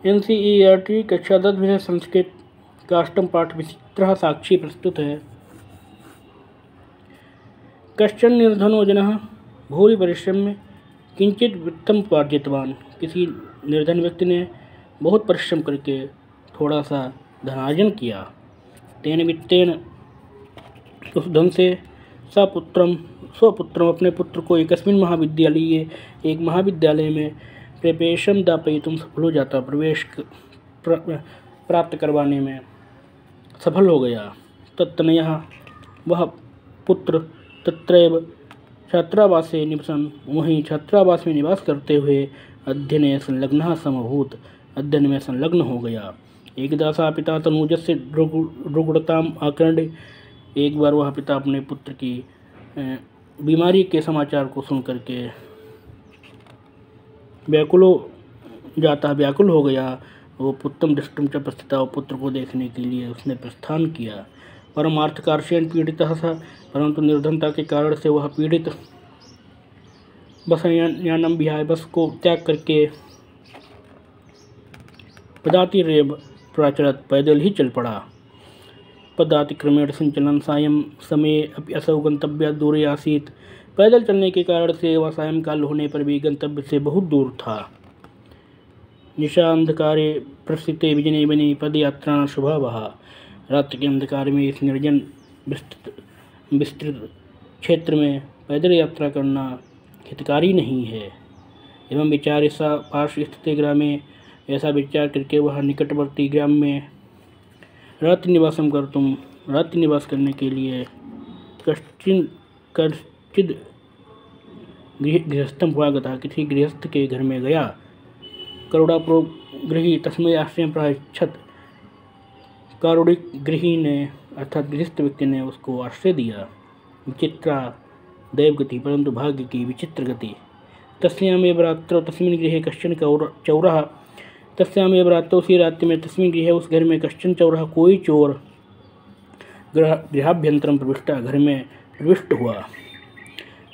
NCERT कक्षा 10 विषय संस्कृत का अष्टम पाठ विचित्रः साक्षी प्रस्तुत है। कश्चन निर्धनो जनः भूरि परिश्रम्य किंचित वित्तम उपार्जितवान। किसी निर्धन व्यक्ति ने बहुत परिश्रम करके थोड़ा सा धनार्जन किया। तेन वित्तेन, उस धन से स्वपुत्रम अपने पुत्र को एकस्मिन् महाविद्यालये, एक महाविद्यालय में प्रवेशं दापयितुं सफल हो जाता, प्रवेश प्राप्त करवाने में सफल हो गया। तत्तनयः, वह पुत्र तत्रैव छात्रावासे निवसन, वहीं छात्रावास में निवास करते हुए अध्ययने संलग्नः समभूत, अध्ययन में संलग्न हो गया। एकदा सा पिता तनूजस्य रुग्णताम् आकर्ण्य, एक बार वह पिता अपने पुत्र की बीमारी के समाचार को सुन करके व्याकुल हो गया। वो पुत्रम दृष्टुम च प्रस्थिता, पुत्र को देखने के लिए उसने प्रस्थान किया। परमार्थकार्षेण पीड़ितः सः, परंतु निर्धनता के कारण से वह पीड़ित बसयानम विहाय, बस को त्याग करके पदातिरेव प्राचरत, पैदल ही चल पड़ा। पदातिक्रमेण संचलन सायं समय अपि असौ गंतव्य दूरे आसीत्, पैदल चलने के कारण से वह सायंकाल होने पर भी गंतव्य से बहुत दूर था। निशा अंधकारे प्रस्थिते विजने बने पदयात्रा शुभावः, रात्रि के अंधकार में इस निर्जन विस्तृत क्षेत्र में पैदल यात्रा करना हितकारी नहीं है। एवं विचार सा पार्श्व स्थित ग्रामे, ऐसा विचार करके वह निकटवर्ती ग्राम में रात्रि निवास करने के लिए कश्चिद गृहस्थम हुआगता, किसी गृहस्थ के घर में गया। करुणापूर्व गृही तस्मै आश्रय प्रायच्छत, कारुणिक गृही ने अर्थात गृहस्थ व्यक्ति ने उसको आश्रय दिया। विचित्रा दैवगति, परंतु भाग्य की विचित्र गति। तस्यामेव रात्रौ तस्मिन् गृहे कश्चन चौरः, तस्यामेव रात्रौ, उसी रात्रि में तस्मिन् गृहे, उस घर में कश्चन चौरः, कोई चोर गृहाभ्यंतरम प्रविष्टा, घर में प्रविष्ट हुआ।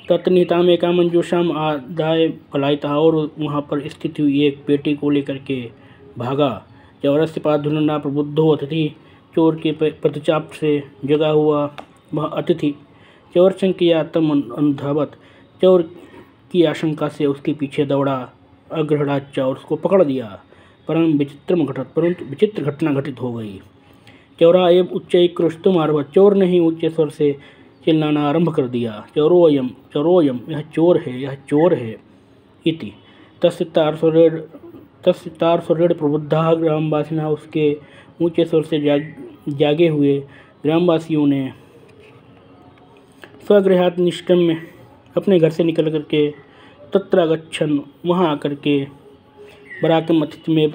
तत्निहिताम एका मंजूषाम आदाय पलायितः, और वहाँ पर स्थित हुई एक पेटी को लेकर के भागा। चौरस्य पादधुना प्रबुद्धो अतिथि, चोर के पदचाप से जगा हुआ वह अतिथि चौर शंकया तम अनुधावत, चौर की आशंका से उसके पीछे दौड़ा। अग्रहणाच, और उसको पकड़ दिया। परंतु विचित्र घटना घटित हो गई। चौरा एवं उच्चैः क्रुष्टुम् आरभत, चोर ने ही ऊंचे स्वर से चिल्लाना आरंभ कर दिया। चौरोयम, यह चोर है इति। तस्य तारस्वरेण प्रबुद्धाः ग्रामवासिनः, उसके ऊंचे स्वर से जागे हुए ग्रामवासियों ने स्वगृहात् निष्क्रम्य, अपने घर से निकल करके तत्र गच्छन्, वहाँ आकर के बराकम अतिथि में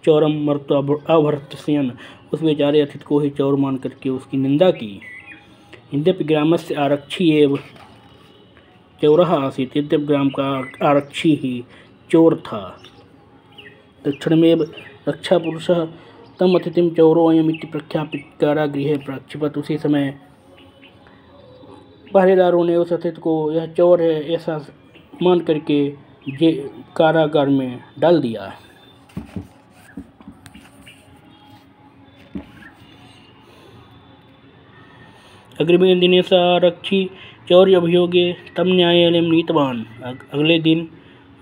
चौरम मर्त्वा अभर्त्सयन्, उस बेचारे अतिथि को ही चौर मान करके उसकी निंदा की। यद्यपि ग्रामस्य आरक्षी एव चौरः आसीत्, यद्यपि ग्राम का आरक्षी ही चोर था। तत्क्षणमेव रक्षापुरुषः तम अतिथिं चौरोऽयम् इति प्रख्यापित कारागृहे प्रक्षिपत्, उसी समय पहरेदारों ने उस अतिथि को यह चोर है ऐसा मान करके कारागार में डाल दिया। अग्रिमे दिने स आरक्षी चौर्य अभियोगे तम न्यायालयं नीतवान, अगले दिन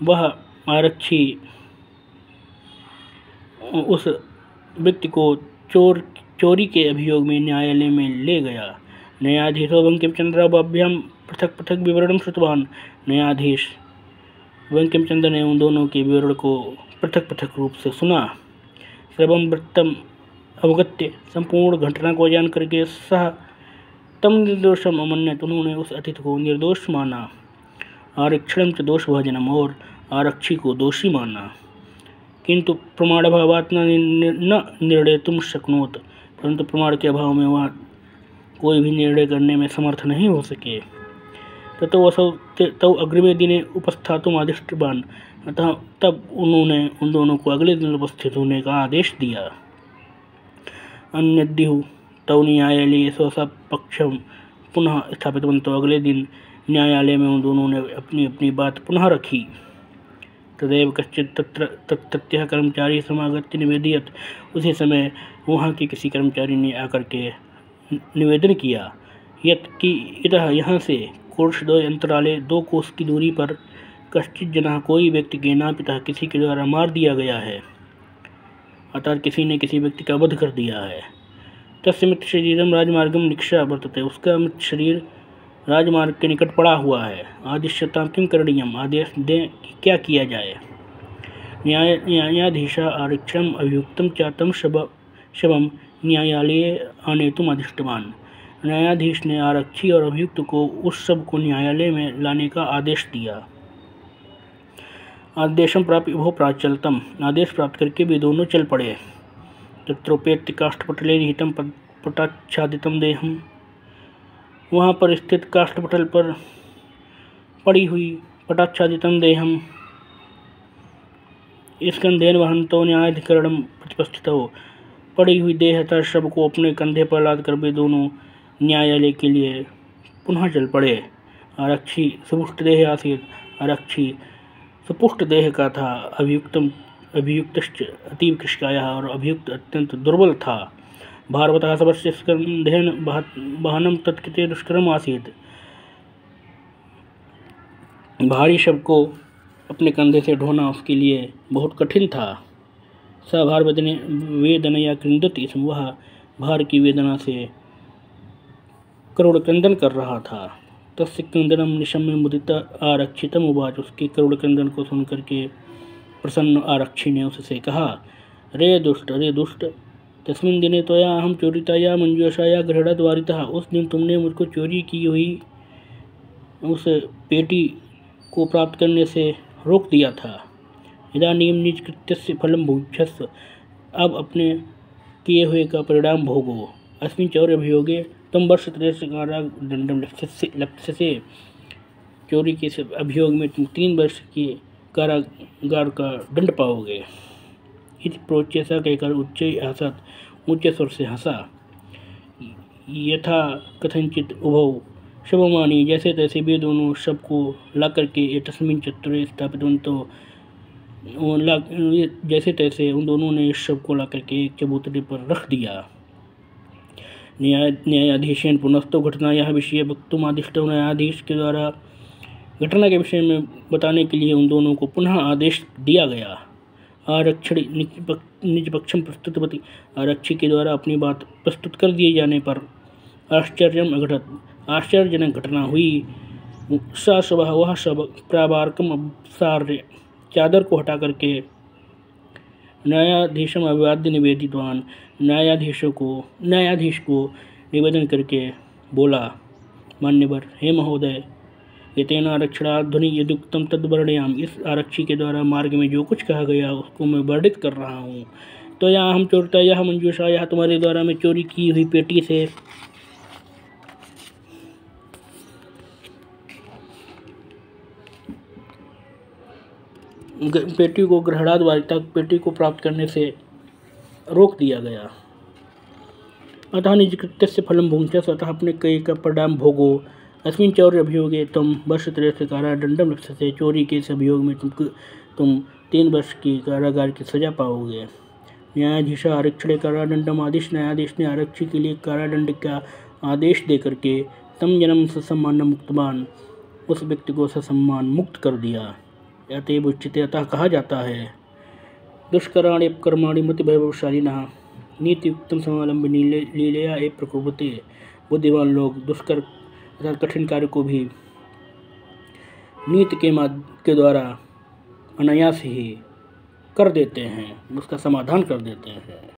वह आरक्षी उस व्यक्ति को चोरी के अभियोग में न्यायालय में ले गया। न्यायाधीशो बंकिमचंद्राभ्यां पृथक पृथक विवरणं श्रुतवान, न्यायाधीश बंकिमचंद्र ने उन दोनों के विवरण को पृथक पृथक रूप से सुना। सर्वं वृत्तम अवगत्य, संपूर्ण घटना को जान करके सह तम निर्दोषम अमन्यत, उन्होंने उस अतिथि को निर्दोष माना। आरक्षणम च दोषभाजनम, और आरक्षी को दोषी माना। किंतु प्रमाणाभावात् न निर्णेतुं शक्नोत, परंतु प्रमाण के अभाव में वह कोई भी निर्णय करने में समर्थ नहीं हो सके। तौ अग्रिमे दिने उपस्थातुम् आदिष्टवान्, अतः तब उन्होंने उन दोनों को अगले दिन उपस्थित होने का आदेश दिया। अन्यद्यु तौ न्यायालये स्वपक्षं पुनः स्थापितवन्तौ, अगले दिन न्यायालय में उन दोनों ने अपनी अपनी बात पुनः रखी। तदेव कश्चित् तत्रत्यः कर्मचारी समागत्य निवेदयत्। उसी समय वहाँ के किसी कर्मचारी ने आकर के निवेदन किया यत् कि इतः यहाँ से कोर्षद्वय अंतराले 2 कोस की दूरी पर कश्चित् जनः कोई व्यक्ति केनापितः किसी के द्वारा मार दिया गया है, अर्थात किसी ने किसी व्यक्ति का वध कर दिया है। तस्य मृत शरीरम राजमार्गम निक्षा वर्तते, उसका मृत शरीर राजमार्ग के निकट पड़ा हुआ है। आदिश्यतां किं करणीयम, आदेश दें कि क्या किया जाए। न्यायाधीशा आरक्षणम अभियुक्तम चातम शवम न्यायालये आनेतुम अधिष्ठवान। न्यायाधीश ने आरक्षी और अभियुक्त को उस शव को न्यायालय में लाने का आदेश दिया। आदेशम प्राप्य उभौ प्राचलतम, आदेश प्राप्त करके भी दोनों चल पड़े। तत्रोपेत्य काष्ठपटले निहितम पटाच्छादितम देहम, वहाँ पर स्थित काष्ठपटल पर पड़ी हुई पटाच्छादितम देहम स्कंधेन वहंतो न्यायाधिकरणम प्रतिपस्थितो, पड़ी हुई देह तथा शव को अपने कंधे पर लाद कर वे दोनों न्यायालय के लिए पुनः चल पड़े। आरक्षी सुपुष्ट देह आसीत, आरक्षी सुपुष्ट देह का था। अभियुक्तश्च अतीव कृशकायः, और अभियुक्त अत्यंत दुर्बल था। भारवतः शवस्य स्कंधेन वहनम तत्कृते दुष्करम आसीत, भारी शव को अपने कंधे से ढोना उसके लिए बहुत कठिन था। स भार वेदनया कृंदति, वह भार की वेदना से करुण क्रंदन कर रहा था। तस्य क्रंदनम निशम्य मुदिता आरक्षितम उवाच, उसके करुण क्रंदन को सुनकर के प्रसन्न आरक्षी ने उससे कहा, रे दुष्ट, तस्मिन् दिने त्वया अहम चोरिताया मंजूषाया गृहद्वारितः, उस दिन तुमने मुझको चोरी की हुई उस पेटी को प्राप्त करने से रोक दिया था। इदानीं निज कृत्यस्य फलं भुङ्क्षस्व, अब अपने किए हुए का परिणाम भोगो। अस्मिन् चौर्याभियोगे तुम वर्षत्रयस्य कारादंडं लप्स्यसे, चोरी के अभियोग में तुम 3 वर्ष की कारागार का दंड पाओगे। इति प्रोच्य, ऐसा कहकर ऊंचे स्वर से हंसा। यथा कथनचित उभौ शवमानी, जैसे तैसे वे दोनों शव को ला करके एतस्मिन् चत्वरे स्थापितवन्तौ, जैसे तैसे उन दोनों ने इस शव को ला करके एक चबूतरे पर रख दिया। न्यायाधीशेन पुनस्तो घटनायाः विषये वक्तुम् आदिष्टौ, न्यायाधीश के द्वारा घटना के विषय में बताने के लिए उन दोनों को पुनः आदेश दिया गया। आरक्षणी निज पक्षम प्रस्तुतवती, आरक्षी के द्वारा अपनी बात प्रस्तुत कर दिए जाने पर आश्चर्यम अघटत, आश्चर्यजनक घटना हुई। सा शवः, वह शव प्रावार्कम अपसार्य, चादर को हटा करके न्यायाधीशम अभिवाद्य निवेदितवान, न्यायाधीश को निवेदन करके बोला, मान्यवर, हे महोदय, एतेन आरक्षणात् ध्वनि यदुक्तम तद्वर्णयाम, इस आरक्षी के द्वारा मार्ग में जो कुछ कहा गया उसको मैं वर्णित कर रहा हूँ। तो यहाँ हम चोरितायाः मंजूषायाः, तुम्हारे द्वारा मैं चोरी की हुई पेटी से पेटी को गृहद्वारिता, पेटी को प्राप्त करने से रोक दिया गया। अतः निज कृत्यस्य फलं भुङ्क्षस्व, अतः अपने कई का परिणाम भोगो। अस्मिन् चौर्य अभियोगे तुम वर्षत्रयस्य कारादंडं लप्स्यसे, चोरी के इस अभियोग में तुम 3 वर्ष की कारागार की सजा पाओगे। न्यायाधीश आरक्षणे कारादंडम आदेश, न्यायाधीश ने आरक्षी के लिए कारादंड का आदेश दे करके तम जन्म ससम्मान मुक्तवान, उस व्यक्ति को ससम्मान मुक्त कर दिया। अतएव उच्यते, अतः कहा जाता है, दुष्कराणि कर्माणि मति वैभवशालिनः नीतियुक्तम समालंबनी लीलया एव प्रकुर्वते, बुद्धिमान लोग दुष्कर अर्थात कठिन कार्य को भी नीति के द्वारा अनायास ही कर देते हैं, उसका समाधान कर देते हैं।